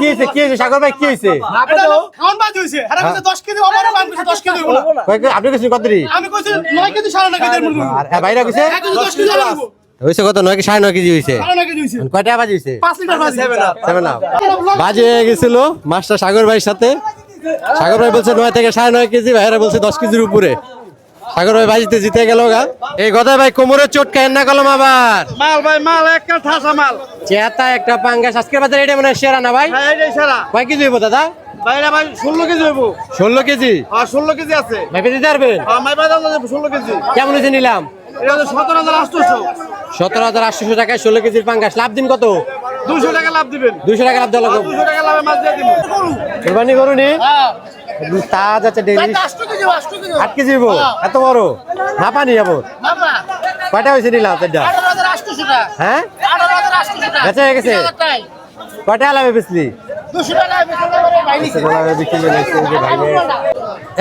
কি হয়েছে সাগর ভাই কি হয়েছে? খাওয়ান বাজ হইছে। আরে কইছে 10 কেজি আমার বান কইছে 10 কেজি হইবো না। আপনি কইছেন কত দিন? আমি কইছি 9 কেজি 9.5 কেজি এর মুরগি। আর ভাইরা কইছে 1 কেজি 10 কেজি লাগবো। হইছে কত 9 কি 9.5 কেজি হইছে? 9.5 কেজি হইছে। কয়টা বাজি হইছে? 5 লিটার বাজি। 7 আপ বাজি হয়ে গেছিল মাস্টার সাগর ভাইয়ের সাথে। সাগর ভাই বলছে 9 থেকে 9.5 কেজি, ভাইরা বলছে 10 কেজির উপরে। সাগর ভাই বাজিতে জিতে গেল গা। এই গদাই ভাই কোমরে চোট খায় না কলম আবার। মাল ভাই মাল একটা ঠাসা মাল। চেতা একটা পাঙ্গাস আজকের বাজারে এটা মনে হয় সেরা না ভাই? হ্যাঁ এটাই সারা। কয় কেজি হইব দাদা? ভাইরা ভাই 16 কেজি হইবো। 16 কেজি? হ্যাঁ 16 কেজি আছে। ভাই দিতে পারবেন? হ্যাঁ মাই বাজার 16 কেজি। কেমন হয়েছে নিলাম? এটা হলো 17,800। 17,800 টাকায় 16 কেজির পাঙ্গাস। লাভ দিন কত? 200 টাকা লাভ দিবেন। 200 টাকা লাভ দেওয়া লাগবে। 200 টাকা লাভে মাছ দিয়ে দিবেন। কুরবানি করুন নি? হ্যাঁ তাজা আছে ডেইলি 8 কেজি 8 কেজি। 8 কেজি হইব? এত বড় মাপা নি যাবো। বাবা কয়টা হয়েছে নিলাম এটা? 18,800 টাকা। হ্যাঁ 18,800 টাকা। বেচা হয়ে গেছে? কয়টা লাভে বেচলি? 200 টাকা বেচতে পারে ভাই নিছে।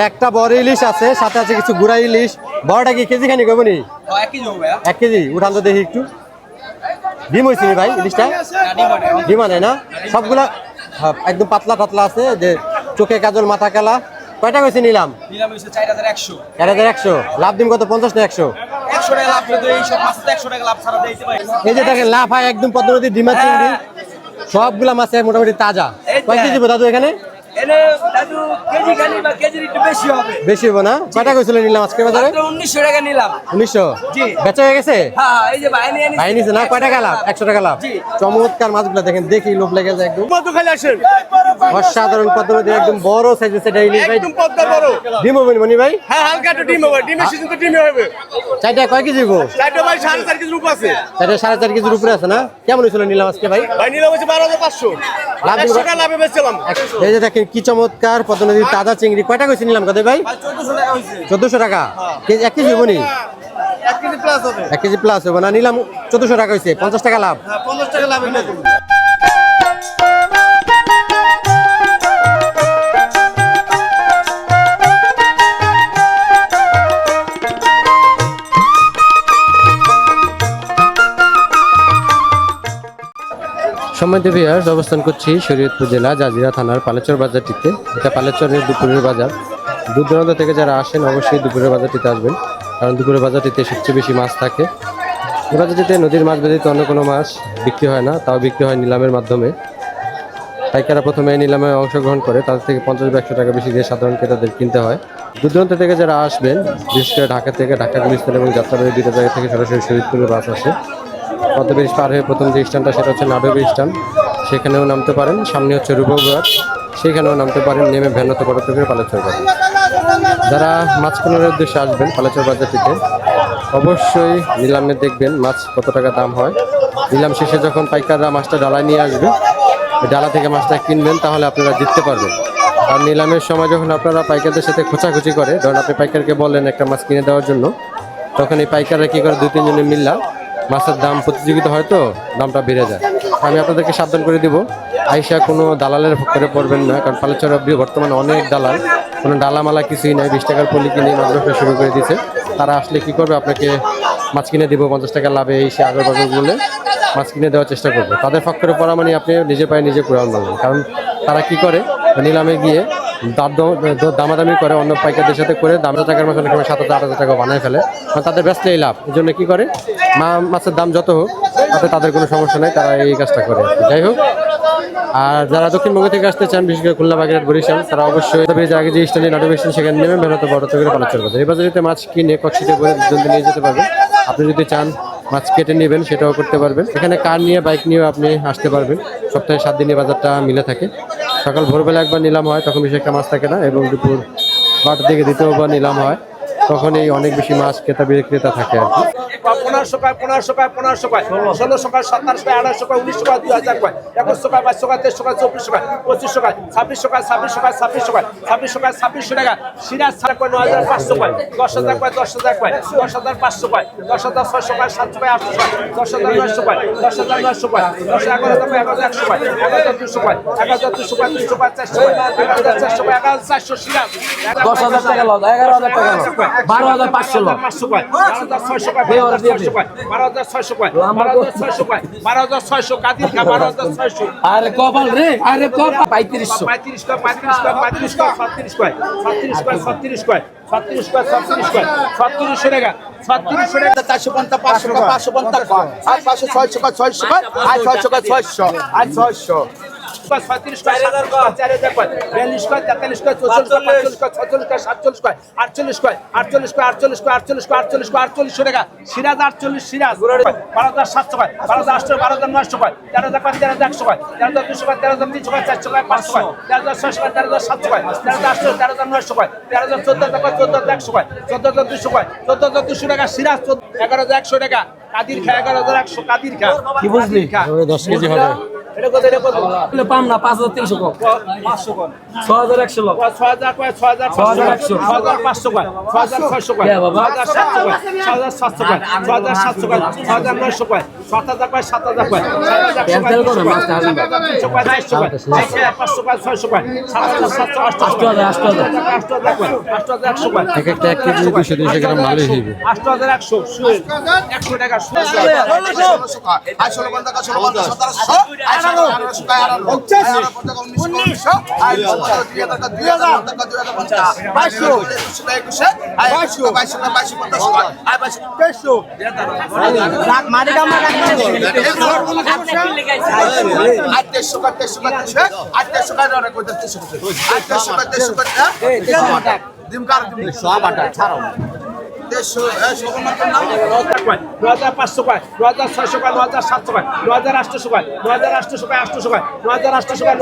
একটা বড় ইলিশ আছে, সাথে আছে কিছু গুড়া ইলিশ। বড়টা কি কেজি খানি কইব নি? 1 কেজি হবে। 1 কেজি উঠান তো দেখি একটু। ডিম হয়েছে নি ভাই ইলিশটা? ডিম আনে না সবগুলা? হ্যাঁ, একদম পাতলা পাতলা আছে, যে চোখে কাজল মাথা কালা। কয়টা কইছে নিলাম? নিলাম হইছে 4,100। 4,100 লাভ দিম কত? 50 না 100? 100 টাকা লাভ দিতে এই সব মাছে 100 টাকা লাভ ছাড়া দিতে পারে। এই যে দেখেন লাভ হয় একদম পদ্ম নদীর ডিমা চিংড়ি, সবগুলা মাছ মোটামুটি তাজা। কয় কেজি দাদু এখানে? এনে দাদু কেজি খানি বা কেজির একটু বেশি হবে। বেশি হবো না? কয়টা কইছিল নিলাম আজকে বাজারে? 1900 টাকা নিলাম। 1900? জি। বেচা হয়ে গেছে? হ্যাঁ এই যে ভাই নিয়ে ভাই নিছে না? কয় টাকা লাভ? 100 টাকা লাভ। চমৎকার মাছগুলা দেখেন, দেখি লোভ লেগে যায় একদম। কত খালি আসেন? অসাধারণ পদ্ম নদীর একদম বড় সাইজের সেটা ইলিশ ভাই। একদম পদ্মা বড়। ডিম হবে মনি ভাই? হ্যাঁ হালকা একটু ডিম হবে। ডিমের সিজন তো ডিমে হবে। চারটা কয় কেজি হবো? চারটা ভাই 4.5 কেজি রূপ আছে। চারটা 4.5 কেজির উপরে আছে না? কেমন হয়েছিল নিলাম আজকে ভাই? ভাই নিলাম হচ্ছে 12,500। লাভ 100 টাকা লাভে বেচলাম। এই যে দেখেন কি চমৎকার পদ্ম নদীর তাজা চিংড়ি। কয়টা কইছে নিলাম কত ভাই? 1400 টাকা হইছে। 1400 টাকা কেজি? 1 কেজি হবো নি? 1 কেজি প্লাস হবে। 1 কেজি প্লাস হবে না? নিলাম 1400 টাকা হয়েছে, 50 টাকা লাভ। হ্যাঁ 50 টাকা লাভে নেব। সম্মানিত ভিউয়ার্স, অবস্থান করছি শরীয়তপুর জেলা জাজিরা থানার পালেচর বাজারটিতে। এটা পালেচরের দুপুরের বাজার। দূর দূরান্ত থেকে যারা আসেন অবশ্যই দুপুরের বাজারটিতে আসবেন, কারণ দুপুরের বাজারটিতে সবচেয়ে বেশি মাছ থাকে। এই বাজারটিতে নদীর মাছ ব্যতীত অন্য কোনো মাছ বিক্রি হয় না, তাও বিক্রি হয় নিলামের মাধ্যমে। পাইকাররা প্রথমে নিলামে অংশগ্রহণ করে, তাদের থেকে 50 বা 100 টাকা বেশি দিয়ে সাধারণ ক্রেতাদের কিনতে হয়। দূর দূরান্ত থেকে যারা আসবেন, বিশেষ করে ঢাকা থেকে, ঢাকা গুলিস্তান এবং যাত্রাবাড়ি দুটো জায়গা থেকে সরাসরি শরীয়তপুরের বাস আসে। পদ্মা ব্রিজ পার হয়ে প্রথম যে স্ট্যান্ডটা সেটা হচ্ছে নাডুবি স্ট্যান্ড, সেখানেও নামতে পারেন। সামনে হচ্ছে রূপবাজার, সেখানেও নামতে পারেন। নেমে ভ্যানতে পড়তে করে পালেচর বাজার। যারা মাছ কেনার উদ্দেশ্যে আসবেন পালেচর বাজারটিতে, অবশ্যই নিলামে দেখবেন মাছ কত টাকা দাম হয়। নিলাম শেষে যখন পাইকাররা মাছটা ডালায় নিয়ে আসবে, ওই ডালা থেকে মাছটা কিনবেন, তাহলে আপনারা জিততে পারবেন। আর নিলামের সময় যখন আপনারা পাইকারদের সাথে খোঁচাখুচি করে, ধরুন আপনি পাইকারকে বললেন একটা মাছ কিনে দেওয়ার জন্য, তখন এই পাইকাররা কী করে 2-3 জনে মিললা মাছের দাম প্রতিযোগিতা হয়, তো দামটা বেড়ে যায়। আমি আপনাদেরকে সাবধান করে দিব, আইসা কোনো দালালের করে পড়বেন না, কারণ পালেচর বর্তমানে অনেক দালাল, কোনো ডালামালা কিছুই নাই। 20 টাকার পলি কিনে মাছ ব্যবসা শুরু করে দিয়েছে। তারা আসলে কি করবে, আপনাকে মাছ কিনে দিব 50 টাকা লাভে, এই সে আগের বাজার বলে মাছ কিনে দেওয়ার চেষ্টা করবে। তাদের ফক্করে পড়া মানে আপনি নিজে পায়ে নিজে কুড়াল মারবেন। কারণ তারা কি করে, নিলামে গিয়ে দামাদামি করে অন্য পাইকারদের সাথে করে, দাম টাকার মাছ অনেক সময় 7,000-8,000 টাকা বানায় ফেলে, কারণ তাদের ব্যস্তই লাভ। এই জন্য কী করে, মাছের দাম যত হোক তাতে তাদের কোনো সমস্যা নেই, তারা এই কাজটা করে। যাই হোক, আর যারা দক্ষিণবঙ্গ থেকে আসতে চান, বিশেষ করে খুলনা, বাগেরহাট, বরিশাল, তারা অবশ্যই আগে যে স্ট্যান্ডে নাটক স্ট্যান্ড, সেখানে নেমে মেহনত বড় করে পালেচর বাজার। এই বাজারে মাছ কিনে কক্সিতে করে জলদি নিয়ে যেতে পারবেন। আপনি যদি চান মাছ কেটে নেবেন, সেটাও করতে পারবেন। এখানে কার নিয়ে, বাইক নিয়েও আপনি আসতে পারবেন। সপ্তাহে 7 দিনে বাজারটা মিলে থাকে। সকাল ভোরবেলা একবার নিলাম হয়, তখন বেশি একটা মাছ থাকে না, এবং দুপুর 12টার দিকে দ্বিতীয়বার নিলাম হয়, তখন এই অনেক বেশি মাছ ক্রেতা থাকে আর কি। 1500 টাকা 1500 টাকা 1500 টাকা 1600 টাকা 1700 টাকা 1800 টাকা 1900 টাকা 2000 টাকা 2100 টাকা 2200 টাকা 2300 টাকা 2400 টাকা 2500 টাকা 2600 টাকা 2600 টাকা 2600 টাকা 2600 টাকা সিরাজ ছাড়া কয় 9500 টাকা 10000 টাকা 10000 টাকা 10500 টাকা 10600 টাকা 700 টাকা 800 টাকা 10900 টাকা 10900 টাকা 11100 টাকা 1100 টাকা 11200 টাকা 11200 টাকা 300 টাকা 400 টাকা 1400 টাকা 1400 সিরাজ 10,000 টাকা লস, 11,000 টাকা লস, 12,500 লস, 500 টাকা 12600 টাকা 12,600 কয় 12,600 কয় 12,600 কয় 12,600 কাদির খা 12,600 আরে কপাল রে আরে কপাল 3500 35 কয় 35 কয় 35 কয় 36 কয় 36 কয় 36 কয় 36 কয় 36 কয় 36 টাকা 36 টাকা 450 500 550 আর 500 600 600 আর 600 600 আর 600 35 কয় 4000 কয় 42 কয় 43 কয় 44 কয় 45 কয় 46 কয় 47 কয় 48 কয় 48 কয় 48 কয় 48 কয় 48 টাকা সিরাজ 48 সিরাজ 12,700 কয় 12,800 12,900 কয় 13,000 কয় 13,100 কয় 13,200 কয় 13,300 কয় 400 কয় 500 কয় 13,600 কয় 13,700 কয় 13,800 13,900 কয় 13,014 কয় 14,100 কয় 14,200 কয় 14,200 টাকা সিরাজ 11,100 টাকা কাদির খা 11,100 কাদির খা কি বুঝলি? 10 কেজি হবে। এটা কত বলে পাম না 5300 কো 500 কয় 6100 লোক 6,000 কয় 6,500 6,500 কয় 6,600 কয় 6,700 কয় 6,700 কয় 6,700 কয় 6,900 কয় 7,000 কয় 7,000 কয় 7,100 কয় 300 কয় 400 কয় 500 কয় 600 কয় 7,700 8,000 কয় 8,100 কয় এক একটা 1 কেজি 200 গ্রাম ভালোই হইবে। 8,100 100 টাকা 1600 আর 16 50 1700 আর 1800 টাকা 1900 আর 9,500 কয় 9,600 কয় 9,700 কয় 9,800 কয় 9,800 কয় 800 কয় 9,800 কয়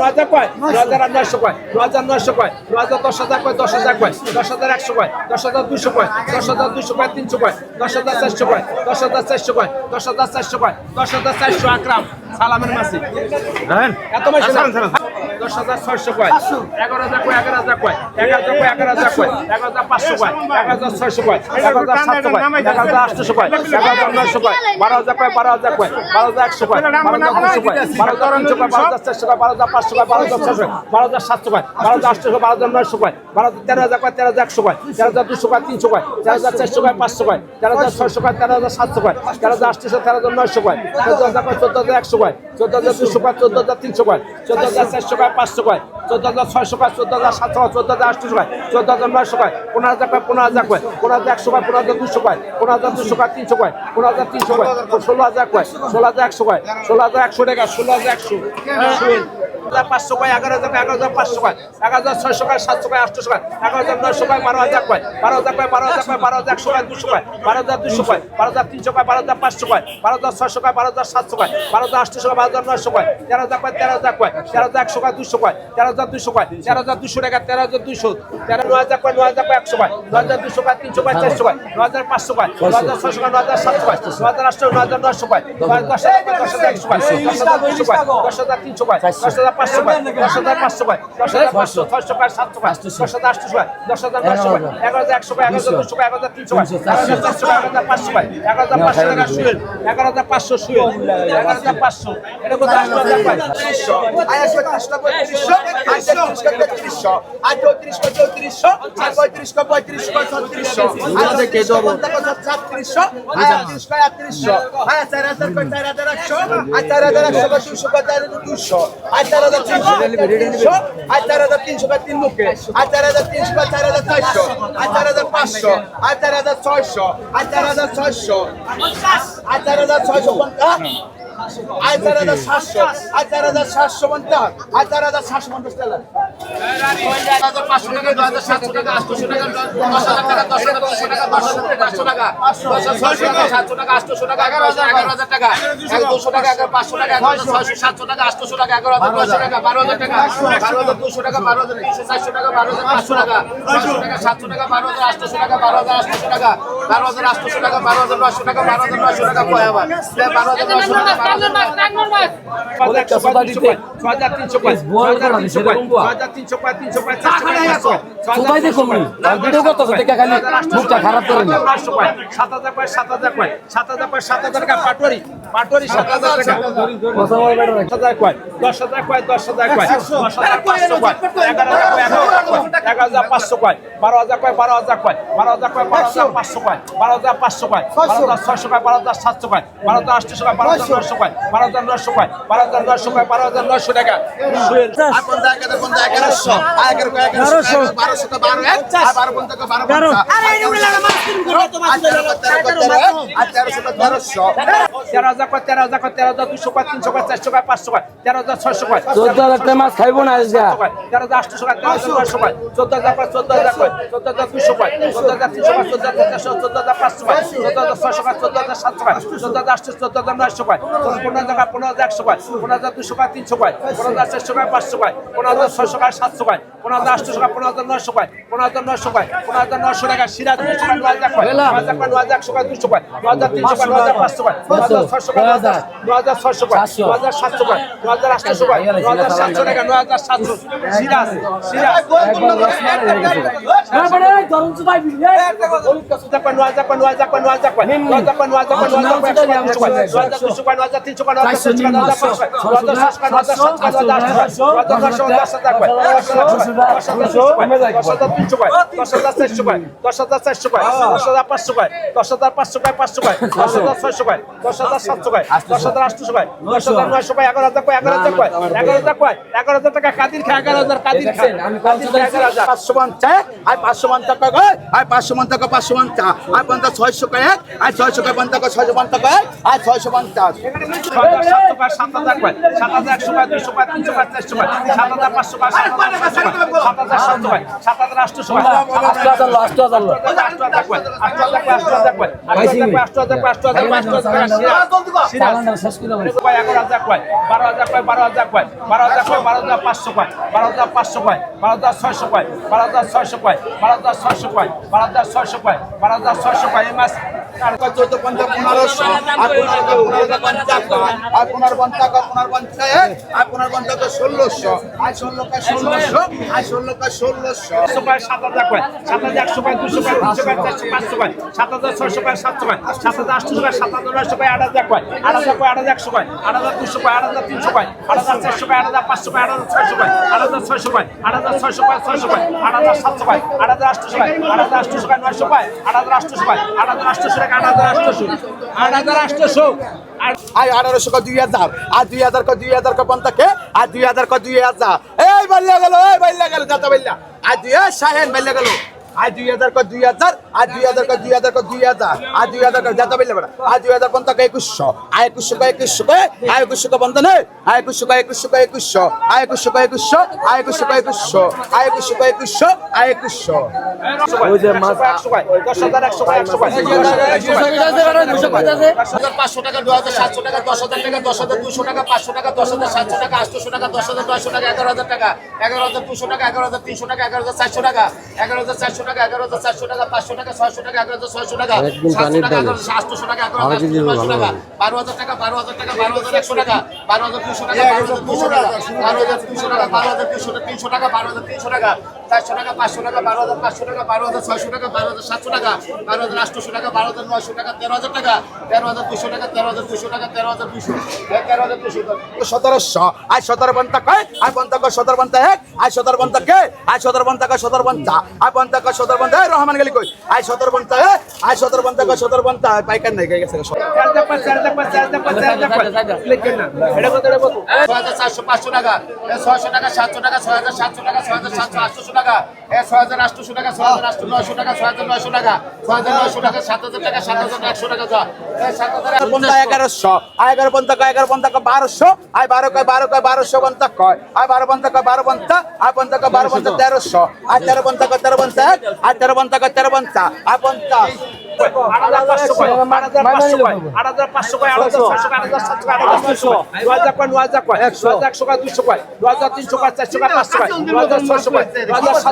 9,000 কয় 9,900 কয় 9,900 কয় 10,000 কয় 10,000 কয় 10,100 কয় 10,200 কয় 10,200 কয় 300 কয় 10,400 কয় 10,400 কয় 10,400 কয় 10,400 আকরাম সালামের মাসি এত মাসি 10,600 কয় 11,000 কয় 11,000 কয় 11,000 কয় 11,000 কয় 11,500 কয় 11,600 কয় 11,700 কয় 11,800 কয় 11,900 কয় 12,000 কয় 12,000 কয় 12,100 কয় 12,200 কয় 12,300 কয় 12,400 কয় 12,500 কয় 12,600 কয় 12,700 কয় 12,800 কয় 12,900 কয় 13,000 কয় 13,100 কয় 13,200 কয় 300 কয় 13,400 কয় 500 কয় 13,600 কয় 13,700 কয় 13,800 13,900 কয় 14,000 কয় 14,100 কয় 14,200 কয় 14,300 কয় 14,400 কয় 500 কয় 14,600 কয় 14,700 কয় 14,800 কয় 14,900 কয় 15,000 কয় 15,000 কয় 15,100 কয় 15,200 কয় 15,200 কয় 300 কয় 15,300 কয় 16,000 কয় 16,100 কয় 16,100 টাকা 16,100 500 কয় 11,000 কয় 11,500 কয় 11,600 কয় 700 কয় 800 কয় 11,900 কয় 12,000 কয় 12,000 কয় 12,000 কয় 12,100 কয় 200 কয় 12,200 কয় 12,300 কয় 12,500 কয় 12,600 কয় 12,700 কয় 12,800 কয় 12,900 কয় 13,000 কয় 13,000 কয় 13,100 কয় 200 কয় 13,200 কয় 13,200 টাকা 13,200 9,000 কয় 9,000 কয় 100 কয় 9,200 কয় 300 কয় 400 কয় 9,500 কয় 9,600 কয় 9,700 কয় 9,800 9,900 কয় 10,000 কয় 10,100 কয় 10,200 কয় 10,300 কয় 10,500 কয় 10,500 কয় 10,500 600 কয় 700 কয় 10,800 কয় 10,900 কয় 11,100 কয় 11,200 কয় 11,300 কয় 11,400 কয় 11,500 কয় 11,500 টাকা শুয়েন 11,500 শুয়েন 11,500 এটা কত 8,000 কয় 300 আর 37 কয় 3500 আর 33 কয় 3300 আর 34 কয় 3400 আর 35 কয় 3500 কয় 3600 আর 37 কয় 3700 আর 38 কয় 3800 আর 4,000 কয় 4,100 আর 4,100 কয় 200 কয় 4,200 আর 4,300 কয় 300 আর 4,300 কয় 3 মুখে আর 4,300 কয় 4,400 আর 4,500 আর 4,600 আর 4,600 আর 4,650 আর 4,700 আর 4,750 আর 4,750 টাকা 500 টাকা 2,700 টাকা 800 টাকা 10,000 টাকা 10,200 টাকা 500 টাকা 500 টাকা 700 টাকা 800 টাকা 11,000 টাকা 1,200 টাকা 500 টাকা 600 700 টাকা 800 টাকা 11,200 টাকা 12,000 টাকা 12,200 টাকা 12,400 টাকা 12,500 টাকা 500 টাকা 700 টাকা 12,800 টাকা 12,800 টাকা 12,800 টাকা 12,900 টাকা 12,900 টাকা কয় আবার 12,900 টাকা 6,300 কয় 6,300 কয় 300 কয় 400 কয় 500 সবাই দেখুন আর ভিডিও করতেছে দেখে খালি মুখটা খারাপ করে না 900 কয় 7000 কয় 7000 কয় 7000 কয় 7000 টাকা পাটোয়ারি 7000 টাকা কথা বলবে না 10,000 কয় 10,000 কয় 10,000 কয় 10,500 কয় 11,500 কয় 12,000 কয় 12,000 কয় 12,000 কয় 12,500 কয় 12,500 কয় 12,600 কয় 12,700 কয় 12,800 কয় 12,900 কয় 12,900 কয় 12,900 কয় 12,900 টাকা আর পঞ্চা এগারো পঞ্চা 1100 আর 11 কয় 1100 1200 টা 12 এক আর 12 পঞ্চা 12 পঞ্চা আর 1300 টা 1300 13,000 কয় 13,000 কয় 13,200 কয় 300 কয় 400 কয় 500 কয় 13,600 কয় 14,000 টাকা মাছ খাইবো না আজকে 13,800 কয় 13,900 কয় 14,000 কয় 14,000 কয় 14,200 কয় 14,300 কয় 14,400 14,500 কয় 14,600 কয় 14,700 কয় 14,800 14,900 কয় 15,000 কয় 15,100 কয় 15,200 কয় 300 কয় 15,400 কয় 500 কয় 15,600 কয় 700 কয় 15,800 কয় 15,900 কয় 15,900 কয় 15,900 টাকা সিরাজ 200 কয় 9,000 কয় 9,000 কয় 9,100 কয় 200 কয় 9,300 কয় 9,500 কয় 9,600 কয় 9,600 কয় 9,700 কয় 9,800 কয় 9,700 টাকা 9,700 সিরাজ সিরাজ ধরুন সবাই বিলে টাকা কাদির খা 11,000 কাদির খা আমি 500 500 মান চায় আর 500 মান টাকা কয় আর 500 মান টাকা 500 মান চা আর 600 কয় এক আর 600 কয় 600 মান টাকা আর 600 মান চা 7,000 কয় 7,000 কয় 7,100 কয় 200 কয় 300 কয় 400 কয় 7,500 কয় 7,700 কয় 7,800 কয় 8,000 8,000 চালানটা শেষ করে দাও 11,000 কয় 12,000 কয় 12,000 কয় 12,000 কয় 12,500 কয় 12,500 কয় 12,600 কয় 12,600 কয় 12,600 কয় 12,600 কয় 12,600 কয় এই মাছ আর 14 15 1500 আর 15 টাকা 15 এক আর 15 টাকা 1600 আর 16 কা 1600 আর 16 কা 1600 7,000 কয় 7,100 কয় 200 কয় 300 কয় 400 500 কয় 7,600 কয় 700 কয় 7,800 কয় 7,900 কয় 8,000 কয় 8,000 কয় 8,100 কয় 8,200 কয় 8,300 কয় 8,400 কয় 8,500 কয় 8,600 কয় 8,600 কয় 8,600 কয় 600 কয় 8,700 কয় 8,800 কয় 8,800 কয় 900 কয় 8,800 কয় 8,800 টাকা 8,800 আর 1800 কা 2000 আর 2000 কা 2000 কা 50 কে আর 2000 কা 2000 এই বাইল্লা গেল যাতা বাইল্লা আর 2000 শাহেন বাইল্লা গেল আর 2000 কা 2000 আর 2000 কা 2000 কা 2000 আর 2000 কা যাতা বাইল্লা বড় আর 2000 50 কা 2100 আর 2100 কা 2100 কে আর 2100 কা বন্ধ নে আর 2100 কা 2100 কা 2100 আর 2100 কা 2100 আর 2100 কা 2100 আর 2100 কা 2100 আর 2100 ওই যে মাছ 100 কয় 10,000 100 কয় 100 কয় 500 টাকা 2,700 টাকা 10,000 টাকা 10,200 টাকা 500 টাকা 10,700 টাকা 800 টাকা 10,900 টাকা 11,000 টাকা 11,200 টাকা 11,300 টাকা 11,400 টাকা 11,400 টাকা 11,400 টাকা 500 টাকা 600 টাকা 11,600 টাকা 700 টাকা 800 টাকা 11,900 টাকা 12,000 টাকা 12,000 টাকা 12,100 টাকা 12,200 টাকা 12,200 টাকা 12,200 টাকা 12,200 টাকা 300 টাকা 12,300 টাকা 400 টাকা 500 টাকা 12,500 টাকা 12,600 টাকা 12,700 টাকা 12,800 টাকা 12,900 টাকা 13,000 টাকা 13,200 টাকা 13,200 টাকা 13,200 1700 আর 17 কয় আর 50 17 এক আর 17 কে আর 17 টাকা 17 আর 50 17 রহমান গলি কই আর 17 আর 17 পাইকার নাই গেছে 6,400 500 টাকা 600 টাকা 700 টাকা 6,700 টাকা 6,700 800 টাকা 6,800 টাকা 6,800 টাকা 6,900 টাকা 6,900 টাকা 7,000 টাকা 7,100 টাকা যা 7,1100 আর 11 টাকা 1200 আর 12 কয় 1200 কয় আর 12 টাকা 12 আর 5 টাকা 12 1300 আর 13 টাকা 13 আর 13 টাকা 13 আর 50 কয় 8500 কয় 8500 কয় 8500 কয় 8600 কয় 8700 কয় 8800 9000 কয় 9000 কয় 9100 কয় 200 কয় 9300 কয় 400 কয় 500 কয় 9600 কয় 9700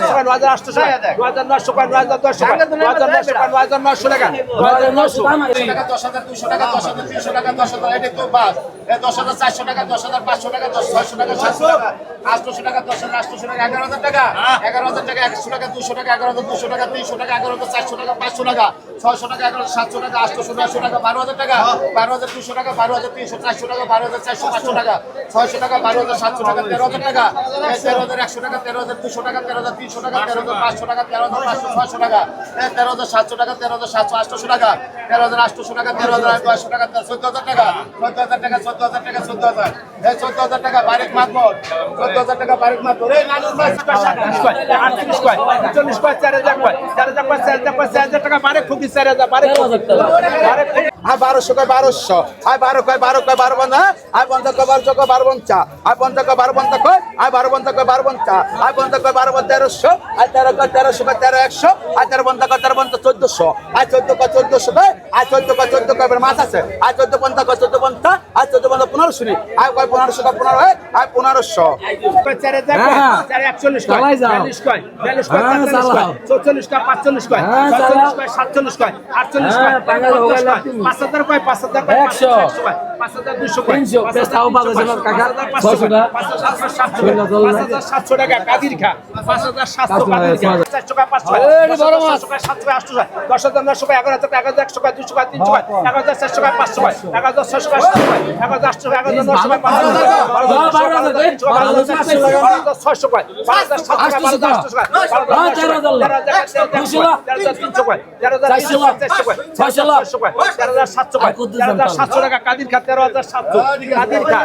কয় 9800 কয় 9900 কয় 9900 কয় 9900 কয় 9900 টাকা 9900 টাকা 10200 টাকা 10300 টাকা 10000 এটা তো বাস 10400 টাকা 10500 টাকা 10600 টাকা 700 টাকা 800 টাকা 10800 টাকা 11000 টাকা 11000 টাকা 100 টাকা 200 টাকা 11200 টাকা 300 টাকা 11400 টাকা 500 টাকা 600 টাকা 11700 টাকা 800 900 টাকা 12000 টাকা 12200 টাকা 12300 400 টাকা 12400 500 টাকা 600 টাকা 12700 টাকা 13000 টাকা 13100 টাকা 13200 টাকা 13300 টাকা 13500 টাকা 13500 টাকা 13700 টাকা 13700 800 টাকা 13800 টাকা 13900 টাকা 14000 টাকা 14000 টাকা 14000 টাকা 14000 14000 টাকা বারেক মাতবর 14000 টাকা বারেক মাতবর এই নানুর মাছ 38 কয় 40 কয় 4000 কয় 4000 কয় 4000 টাকা বারে খুকি 4000 বারে খুকি আয় 1200 কয় 1200 আয় 12 কয় 12 কয় 12 বন্ধা আয় 50 কয় 12 কয় 12 বঞ্চা আয় 50 কয় 12 বন্ধা কয় আয় 12 বন্ধা কয় 12 বঞ্চা আয় 50 কয় 12 বন্ধা 1300 আয় 13 কয় 1300 কয় 13100 আয় 13 বন্ধা কয় 13 বন্ধা 1400 আয় 14 কয় 1400 কয় আয় 14 কয় 14 কয় মাছ আছে আয় 14 বন্ধা কয় 14 বন্ধা আয় 14 বন্ধা 1500 নি আয় কয় 1500 কয় 15 হয় আয় 1500 4000 কয় 41 কয় 42 কয় 42 কয় 43 কয় 44 কয় 45 কয় 47 কয় 48 কয় 5000 কয় 5000 কয় 100 কয় 5200 কয় 5700 টাকা কাদির খা 5700 কাদির খা 400 টাকা 500 10,900 কয় 11,000 টাকা 11,100 কয় 200 কয় 300 কয় 11,400 কয় 500 কয় 11,600 কয় 700 কয় 11,800 কয় 11,900 কয় 12,600 কয় 13,700 টাকা কাদির খা 13,700 কাদির খা